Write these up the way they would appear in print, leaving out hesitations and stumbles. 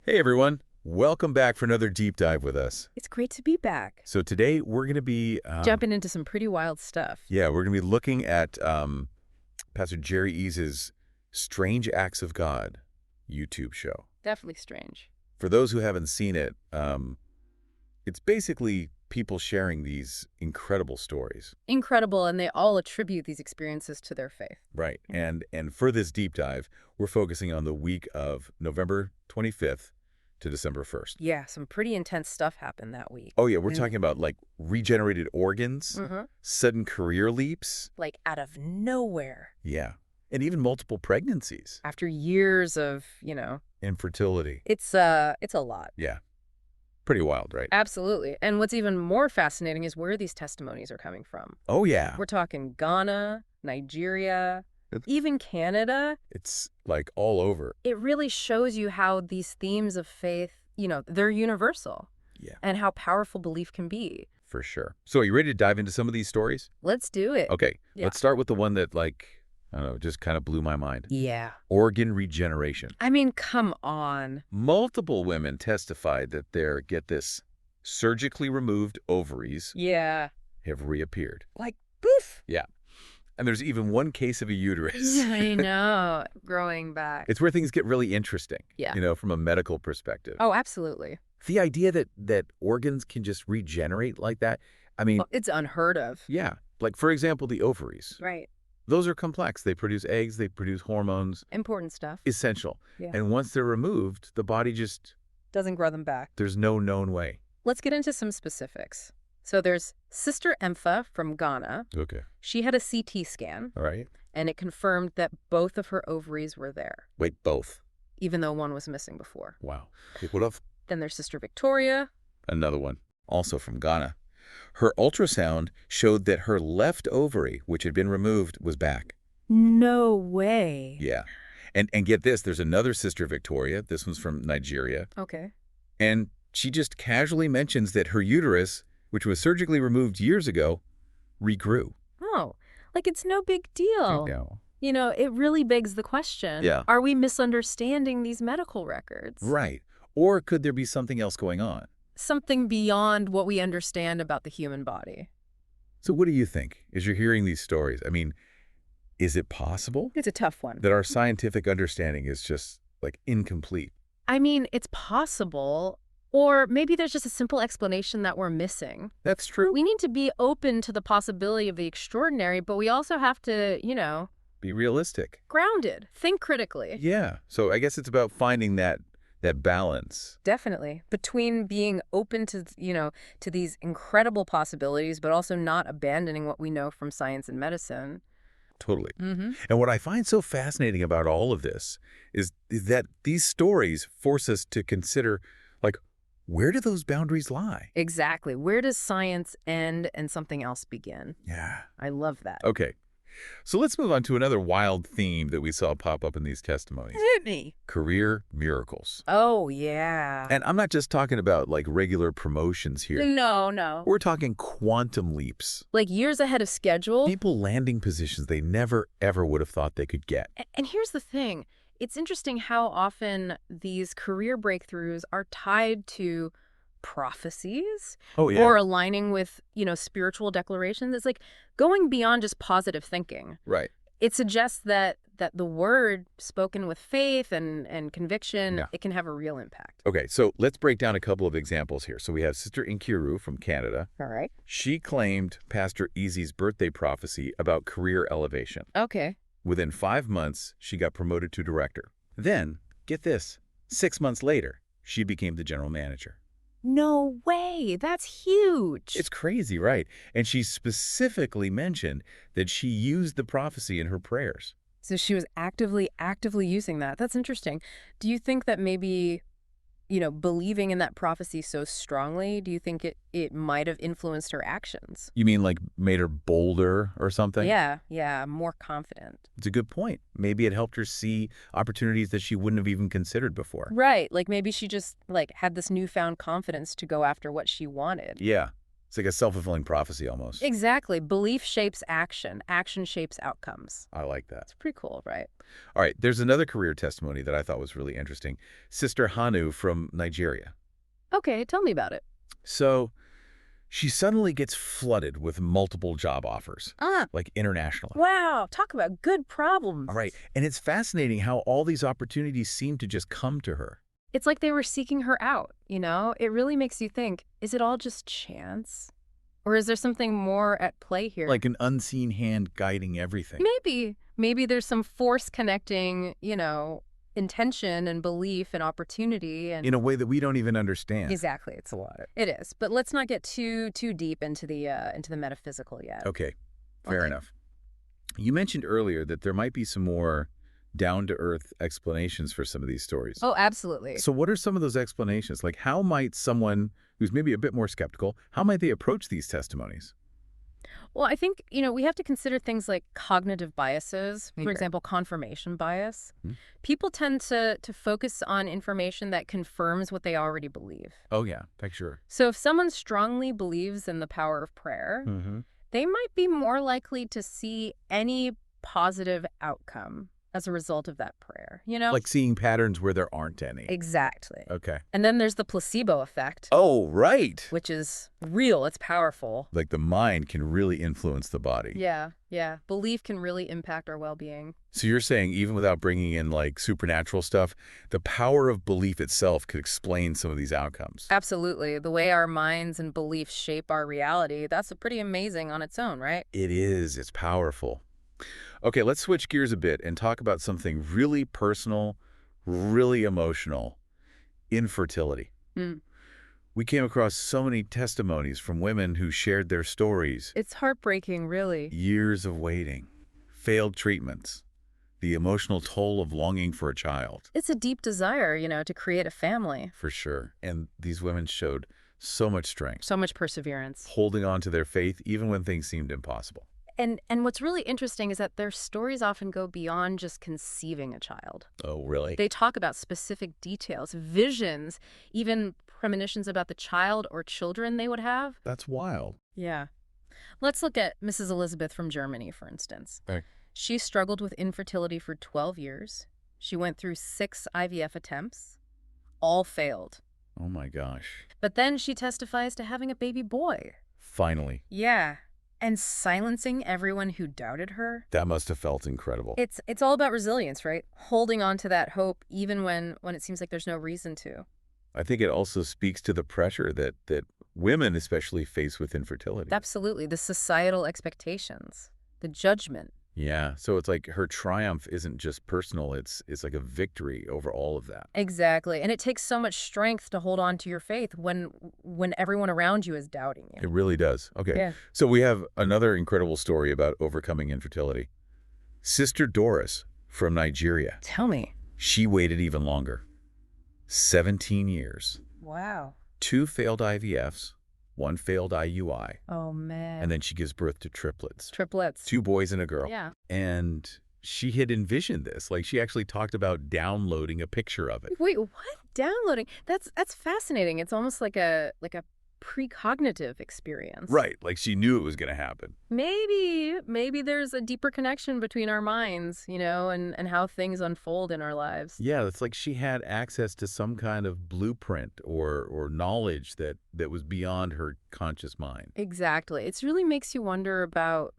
Hey everyone, welcome back for another deep dive with us. It's great to be back. So today we're going to be, Jumping into some pretty wild stuff. we're going to be looking at Pastor Jerry Eze's Strange Acts of God YouTube show. Definitely strange. For those who haven't seen it, it's basically people sharing these incredible stories. Incredible, and they all attribute these experiences to their faith. Right, and for this deep dive, we're focusing on the week of November 25th to December 1st. Yeah, some pretty intense stuff happened that week. Oh yeah, we're talking about like regenerated organs, sudden career leaps. Like out of nowhere. Yeah. And even multiple pregnancies. After years of, Infertility. it's a lot. Yeah. Pretty wild, right? Absolutely. And what's even more fascinating is where these testimonies are coming from. Oh, yeah. We're talking Ghana, Nigeria, even Canada. It's like all over. It really shows you how these themes of faith, they're universal. Yeah. And how powerful belief can be. For sure. So are you ready to dive into some of these stories? Let's do it. Okay. Yeah. Let's start with the one that I don't know, just kind of blew my mind. Yeah. Organ regeneration. I mean, come on. Multiple women testified that their, get this, surgically removed ovaries have reappeared. Like, poof. Yeah. And there's even one case of a uterus. I know. Growing back. It's where things get really interesting, Yeah. From a medical perspective. Oh, absolutely. The idea that organs can just regenerate like that, I mean, Well, it's unheard of. yeah. Like, for example, the ovaries. Right. Those are complex. They produce eggs, they produce hormones. Important stuff. Essential. Yeah. And once they're removed, the body just, Doesn't grow them back. there's no known way. Let's get into some specifics. So there's Sister Empha from Ghana. Okay. She had a CT scan, All right. and it confirmed that both of her ovaries were there, Wait, both. even though one was missing before. Wow. Okay, what if Then there's Sister Victoria. another one, also from Ghana? Her ultrasound showed that her left ovary, which had been removed, was back. No way. Yeah. And get this, there's another Sister Victoria. This one's from Nigeria. Okay. And she just casually mentions that her uterus, which was surgically removed years ago, regrew. Oh, like it's no big deal. It really begs the question. Yeah. Are we misunderstanding these medical records? Right. Or could there be something else going on? Something beyond what we understand about the human body. So what do you think as you're hearing these stories? I mean, is it possible It's a tough one. that our scientific understanding is just, incomplete? I mean, it's possible, or maybe there's just a simple explanation that we're missing. That's true. We need to be open to the possibility of the extraordinary, but we also have to, Be realistic. grounded, think critically. Yeah. So I guess it's about finding that balance. Definitely. Between being open to, to these incredible possibilities, but also not abandoning what we know from science and medicine. Totally. Mm-hmm. And what I find so fascinating about all of this is that these stories force us to consider, where do those boundaries lie? Exactly. Where does science end and something else begin? Yeah. I love that. Okay. So let's move on to another wild theme that we saw pop up in these testimonies. Hit me. Career miracles. Oh, yeah. And I'm not just talking about regular promotions here. No. We're talking quantum leaps. Like years ahead of schedule. People landing positions they never, ever would have thought they could get. And here's the thing. It's interesting how often these career breakthroughs are tied to prophecies Oh, yeah. or aligning with, spiritual declarations. It's like going beyond just positive thinking. Right. It suggests that the word spoken with faith and conviction, Yeah. it can have a real impact. Okay, so let's break down a couple of examples here. So we have Sister Nkiru from Canada. All right. She claimed Pastor Eze's birthday prophecy about career elevation. Okay. Within 5 months, she got promoted to director. Then, get this, 6 months later, she became the general manager. No way. That's huge. It's crazy, right? And she specifically mentioned that she used the prophecy in her prayers. So she was actively using that. That's interesting. Do you think that maybe, believing in that prophecy so strongly, do you think it might have influenced her actions? You mean made her bolder or something? Yeah, more confident. It's a good point. Maybe it helped her see opportunities that she wouldn't have even considered before. Right, like maybe she just had this newfound confidence to go after what she wanted. Yeah. It's like a self-fulfilling prophecy almost. Exactly. Belief shapes action. Action shapes outcomes. I like that. It's pretty cool, right? All right, there's another career testimony that I thought was really interesting. Sister Hanu from Nigeria. Okay, tell me about it. So she suddenly gets flooded with multiple job offers, Ah, like internationally. wow. Talk about good problems. All right, and it's fascinating how all these opportunities seem to just come to her. It's like they were seeking her out, you know? It really makes you think, is it all just chance? Or is there something more at play here? Like an unseen hand guiding everything. Maybe there's some force connecting, intention and belief and opportunity and In a way that we don't even understand. exactly, it's a lot. It is, but let's not get too deep into the metaphysical yet. Okay, fair Okay. enough. You mentioned earlier that there might be some more down-to-earth explanations for some of these stories. Oh, absolutely. So what are some of those explanations? Like how might someone who's maybe a bit more skeptical, how might they approach these testimonies? Well, I think, we have to consider things like cognitive biases, for Okay. example, confirmation bias. Hmm. People tend to focus on information that confirms what they already believe. Oh yeah, like sure. So if someone strongly believes in the power of prayer, Mm-hmm. they might be more likely to see any positive outcome as a result of that prayer, Like seeing patterns where there aren't any. Exactly. Okay. And then there's the placebo effect, Oh, right. which is real. It's powerful. Like the mind can really influence the body. Yeah. Belief can really impact our well-being. So you're saying even without bringing in like supernatural stuff, the power of belief itself could explain some of these outcomes. Absolutely. The way our minds and beliefs shape our reality, that's pretty amazing on its own, right? It is. It's powerful. Okay, let's switch gears a bit and talk about something really personal, really emotional. Infertility. Mm. We came across so many testimonies from women who shared their stories. It's heartbreaking, really. Years of waiting, failed treatments, the emotional toll of longing for a child. It's a deep desire, to create a family. For sure. And these women showed so much strength, So much perseverance. holding on to their faith even when things seemed impossible. And what's really interesting is that their stories often go beyond just conceiving a child. Oh, really? They talk about specific details, visions, even premonitions about the child or children they would have. That's wild. Yeah. Let's look at Mrs. Elizabeth from Germany, for instance. Okay. She struggled with infertility for 12 years. She went through 6 IVF attempts. All failed. Oh my gosh. But then she testifies to having a baby boy. Finally. Yeah. And silencing everyone who doubted her. That must have felt incredible. It's all about resilience, right? Holding on to that hope even when it seems like there's no reason to. I think it also speaks to the pressure that women especially face with infertility. Absolutely. The societal expectations, the judgment. Yeah, so it's like her triumph isn't just personal, it's like a victory over all of that. Exactly. And it takes so much strength to hold on to your faith when everyone around you is doubting you. It really does. Okay. Yeah. So we have another incredible story about overcoming infertility. Sister Doris from Nigeria. Tell me. She waited even longer. 17 years. Wow. 2 failed IVFs, 1 failed IUI, Oh, man. and then she gives birth to triplets. Triplets. 2 boys and a girl. Yeah. And she had envisioned this. Like, she actually talked about downloading a picture of it. Wait, what? Downloading? That's fascinating. It's almost like a precognitive experience. Right. Like, she knew it was going to happen. Maybe there's a deeper connection between our minds, and how things unfold in our lives. Yeah, it's like she had access to some kind of blueprint or knowledge that was beyond her conscious mind. Exactly. It really makes you wonder about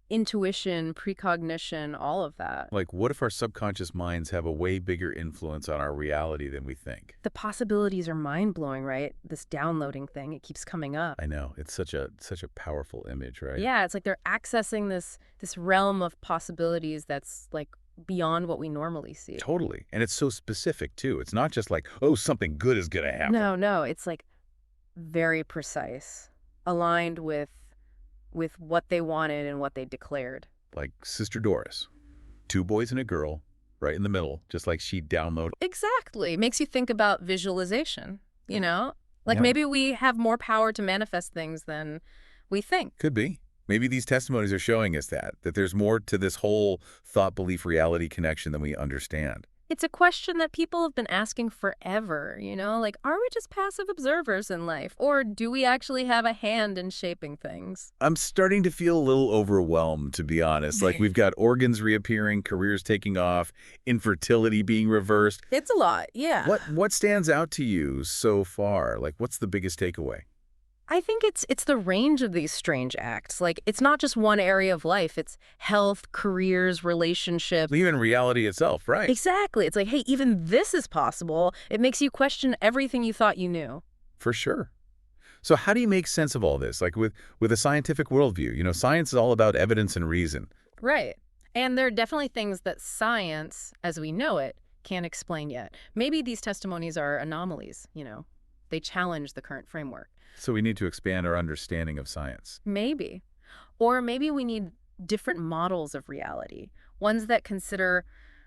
intuition, precognition, all of that. Like, what if our subconscious minds have a way bigger influence on our reality than we think? The possibilities are mind-blowing, right? This downloading thing, it keeps coming up. I know. It's such a powerful image, right? Yeah, it's like they're accessing this realm of possibilities that's like beyond what we normally see. Totally. And it's so specific, too. It's not just like, oh, something good is going to happen. No, it's like very precise, aligned with what they wanted and what they declared. Like Sister Doris. 2 boys and a girl, right in the middle, just like she downloaded. Exactly. Makes you think about visualization, Like Yeah. maybe we have more power to manifest things than we think. Could be. Maybe these testimonies are showing us that there's more to this whole thought, belief, reality connection than we understand. It's a question that people have been asking forever, like, are we just passive observers in life, or do we actually have a hand in shaping things? I'm starting to feel a little overwhelmed, to be honest. Like, we've got organs reappearing, careers taking off, infertility being reversed. It's a lot, yeah. What stands out to you so far? Like, what's the biggest takeaway? I think it's the range of these strange acts. Like, it's not just one area of life. It's health, careers, relationships. Even reality itself, right? Exactly. It's like, hey, even this is possible. It makes you question everything you thought you knew. For sure. So how do you make sense of all this? Like with a scientific worldview, science is all about evidence and reason. Right. And there are definitely things that science, as we know it, can't explain yet. Maybe these testimonies are anomalies. They challenge the current framework. So we need to expand our understanding of science. Maybe. Or maybe we need different models of reality, ones that consider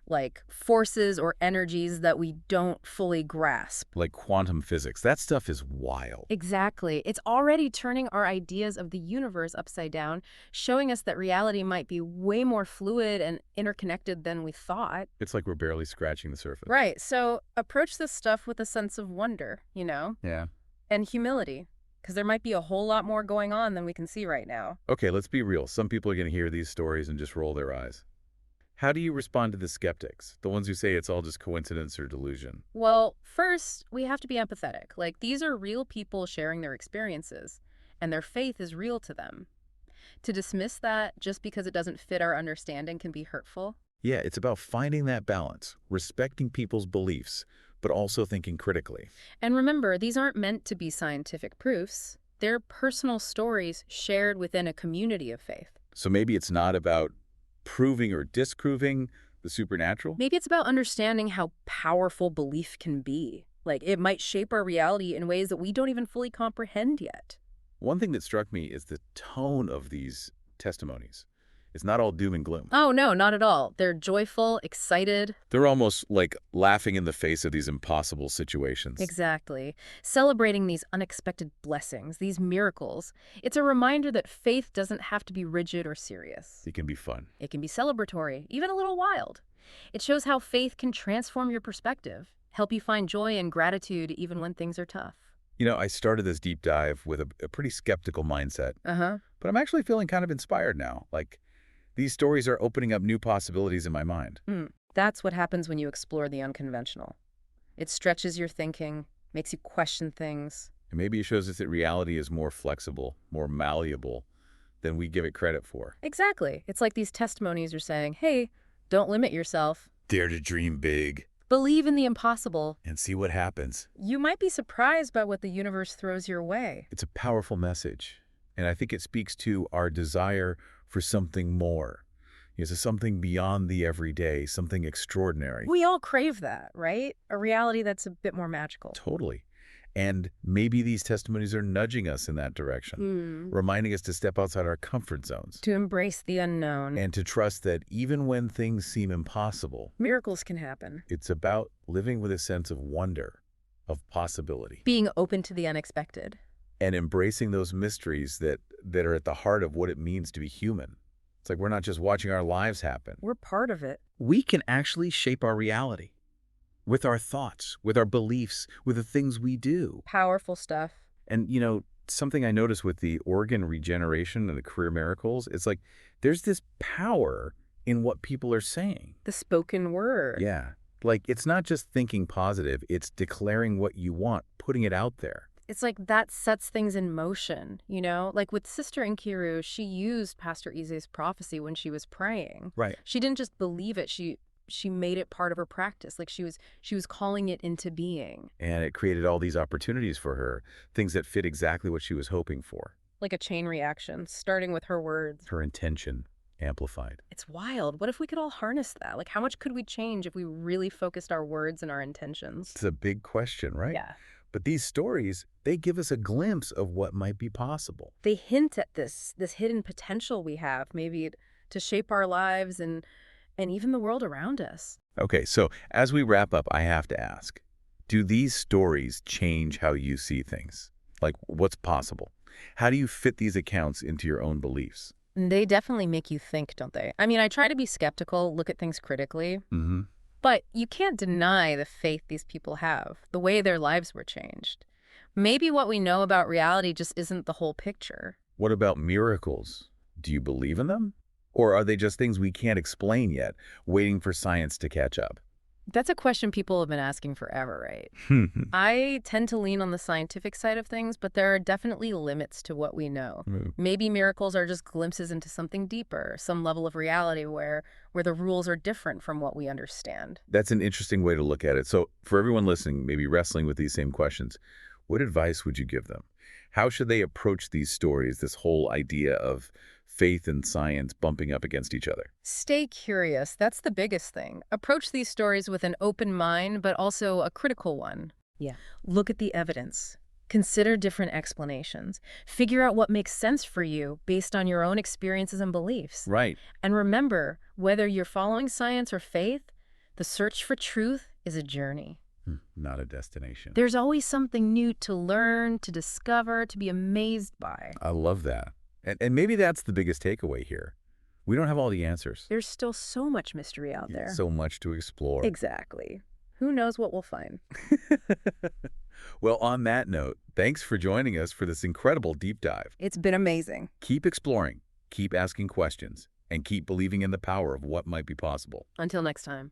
like forces or energies that we don't fully grasp. Like quantum physics. That stuff is wild. Exactly. It's already turning our ideas of the universe upside down, showing us that reality might be way more fluid and interconnected than we thought. It's like we're barely scratching the surface. Right. So approach this stuff with a sense of wonder, Yeah. and humility, because there might be a whole lot more going on than we can see right now. Okay, let's be real. Some people are going to hear these stories and just roll their eyes. How do you respond to the skeptics, the ones who say it's all just coincidence or delusion? Well, first, we have to be empathetic. Like, these are real people sharing their experiences, and their faith is real to them. To dismiss that just because it doesn't fit our understanding can be hurtful. Yeah, it's about finding that balance, respecting people's beliefs, but also thinking critically. And remember, these aren't meant to be scientific proofs. They're personal stories shared within a community of faith. So maybe it's not about proving or disproving the supernatural? Maybe it's about understanding how powerful belief can be. Like, it might shape our reality in ways that we don't even fully comprehend yet. One thing that struck me is the tone of these testimonies. It's not all doom and gloom. Oh, no, not at all. They're joyful, excited. They're almost like laughing in the face of these impossible situations. Exactly. Celebrating these unexpected blessings, these miracles. It's a reminder that faith doesn't have to be rigid or serious. It can be fun. It can be celebratory, even a little wild. It shows how faith can transform your perspective, help you find joy and gratitude even when things are tough. I started this deep dive with a pretty skeptical mindset, Uh-huh. but I'm actually feeling kind of inspired now. Like, these stories are opening up new possibilities in my mind. That's what happens when you explore the unconventional. It stretches your thinking, makes you question things. And maybe it shows us that reality is more flexible, more malleable than we give it credit for. Exactly. It's like these testimonies are saying, hey, don't limit yourself. Dare to dream big Believe in the impossible. and see what happens. You might be surprised by what the universe throws your way. It's a powerful message, and I think it speaks to our desire for something more. It's something beyond the everyday, something extraordinary. We all crave that, right? A reality that's a bit more magical. Totally. And maybe these testimonies are nudging us in that direction, reminding us to step outside our comfort zones To embrace the unknown. and to trust that even when things seem impossible, Miracles can happen. it's about living with a sense of wonder, of possibility, Being open to the unexpected. and embracing those mysteries that are at the heart of what it means to be human. It's like we're not just watching our lives happen. We're part of it. We can actually shape our reality with our thoughts, with our beliefs, with the things we do. Powerful stuff. And, something I noticed with the organ regeneration and the career miracles, it's like there's this power in what people are saying. The spoken word. Yeah. Like, it's not just thinking positive, it's declaring what you want, putting it out there. It's like that sets things in motion, Like with Sister Nkiru, she used Pastor Eze's prophecy when she was praying. Right. She didn't just believe it, she made it part of her practice. Like she was calling it into being. And it created all these opportunities for her, things that fit exactly what she was hoping for. Like a chain reaction, starting with her words. Her intention amplified. It's wild. What if we could all harness that? Like, how much could we change if we really focused our words and our intentions? It's a big question, right? Yeah. But these stories, they give us a glimpse of what might be possible. They hint at this hidden potential we have, maybe to shape our lives and even the world around us. Okay, so as we wrap up, I have to ask, do these stories change how you see things? Like, what's possible? How do you fit these accounts into your own beliefs? They definitely make you think, don't they? I mean, I try to be skeptical, look at things critically, But you can't deny the faith these people have, the way their lives were changed. Maybe what we know about reality just isn't the whole picture. What about miracles? Do you believe in them? Or are they just things we can't explain yet, waiting for science to catch up? That's a question people have been asking forever, right? I tend to lean on the scientific side of things, but there are definitely limits to what we know. Maybe miracles are just glimpses into something deeper, some level of reality where the rules are different from what we understand. That's an interesting way to look at it. So for everyone listening, maybe wrestling with these same questions, what advice would you give them? How should they approach these stories, this whole idea of faith and science bumping up against each other? Stay curious. That's the biggest thing. Approach these stories with an open mind, but also a critical one. Yeah. Look at the evidence. Consider different explanations. Figure out what makes sense for you based on your own experiences and beliefs. Right. And remember, whether you're following science or faith, the search for truth is a journey. Not a destination. There's always something new to learn, to discover, to be amazed by. I love that. And maybe that's the biggest takeaway here. We don't have all the answers. There's still so much mystery out there. So much to explore. Exactly. Who knows what we'll find? Well, on that note, thanks for joining us for this incredible deep dive. It's been amazing. Keep exploring, keep asking questions, and keep believing in the power of what might be possible. Until next time.